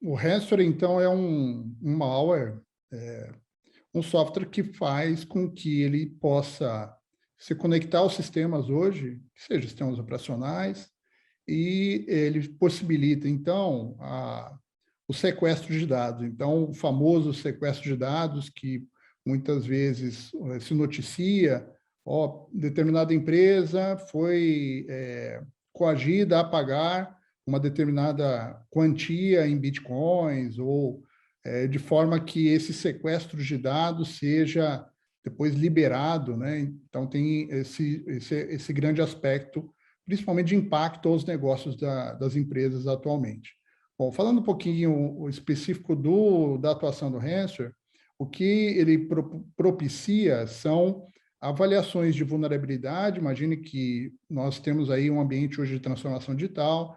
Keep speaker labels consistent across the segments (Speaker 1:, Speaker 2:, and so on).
Speaker 1: O ransomware, então, é um malware, um software que faz com que ele possa se conectar aos sistemas hoje, que sejam sistemas operacionais, e ele possibilita, então, o sequestro de dados. Então, o famoso sequestro de dados que muitas vezes se noticia, ó, determinada empresa foi coagida a pagar uma determinada quantia em bitcoins ou de forma que esse sequestro de dados seja depois liberado, né? Então tem esse grande aspecto, principalmente de impacto aos negócios das empresas atualmente. Bom, falando um pouquinho o específico da atuação do ransomware, o que ele propicia são avaliações de vulnerabilidade. Imagine que nós temos aí um ambiente hoje de transformação digital,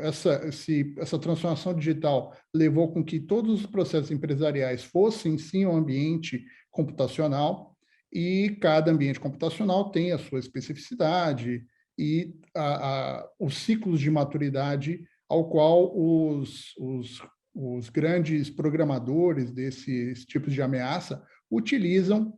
Speaker 1: essa transformação digital levou com que todos os processos empresariais fossem, sim, um ambiente computacional, e cada ambiente computacional tem a sua especificidade e os ciclos de maturidade ao qual os grandes programadores desses tipos de ameaça utilizam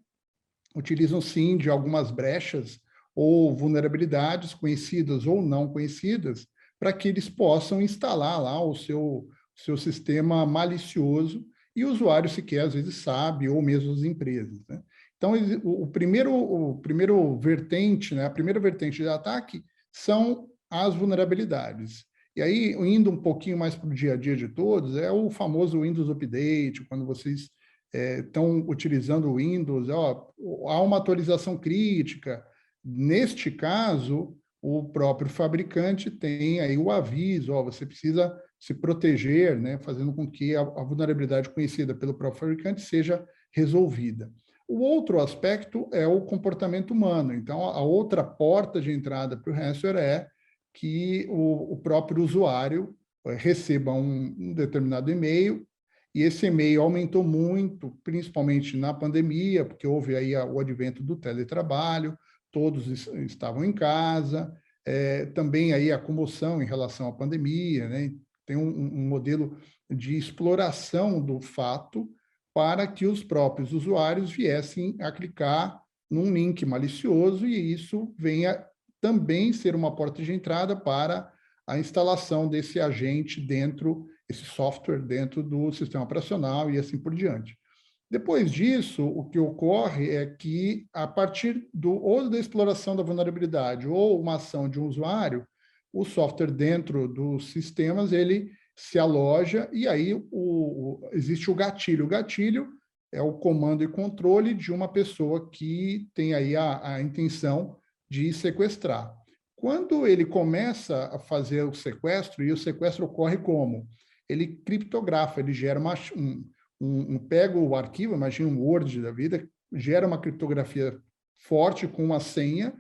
Speaker 1: sim de algumas brechas ou vulnerabilidades conhecidas ou não conhecidas, para que eles possam instalar lá o seu sistema malicioso e o usuário sequer às vezes sabe, ou mesmo as empresas, né? Então, o primeiro vertente, né, a primeira vertente de ataque são as vulnerabilidades. E aí, indo um pouquinho mais para o dia a dia de todos, é o famoso Windows Update, quando vocês estão utilizando o Windows, há uma atualização crítica. Neste caso, o próprio fabricante tem aí o aviso, você precisa se proteger, né, fazendo com que a vulnerabilidade conhecida pelo próprio fabricante seja resolvida. O outro aspecto é o comportamento humano. Então, a outra porta de entrada para o ransomware é que o próprio usuário receba um determinado e-mail, e esse e-mail aumentou muito, principalmente na pandemia, porque houve aí o advento do teletrabalho, todos estavam em casa, também aí a comoção em relação à pandemia, né? Tem um modelo de exploração do fato para que os próprios usuários viessem a clicar num link malicioso, e isso venha também ser uma porta de entrada para a instalação desse agente esse software dentro do sistema operacional e assim por diante. Depois disso, o que ocorre é que, a partir ou da exploração da vulnerabilidade ou uma ação de um usuário, o software dentro dos sistemas, ele se aloja, e aí existe o gatilho. O gatilho é o comando e controle de uma pessoa que tem aí a intenção de sequestrar. Quando ele começa a fazer o sequestro, e o sequestro ocorre como? Ele criptografa, ele gera pega o arquivo, imagina um Word da vida, gera uma criptografia forte com uma senha,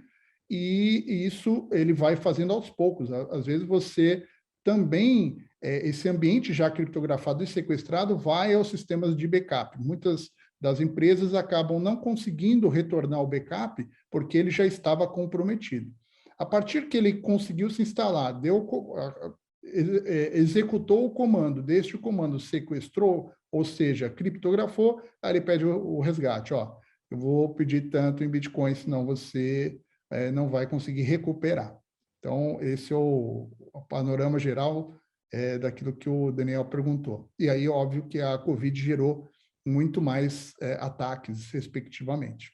Speaker 1: e isso ele vai fazendo aos poucos. Às vezes você também, esse ambiente já criptografado e sequestrado vai aos sistemas de backup. Muitas das empresas acabam não conseguindo retornar o backup porque ele já estava comprometido. A partir que ele conseguiu se instalar, executou o comando, deste comando sequestrou, ou seja, criptografou, aí ele pede o resgate. Eu vou pedir tanto em Bitcoin, senão você não vai conseguir recuperar. Então, esse é o panorama geral daquilo que o Daniel perguntou. E aí, óbvio que a Covid gerou muito mais ataques, respectivamente.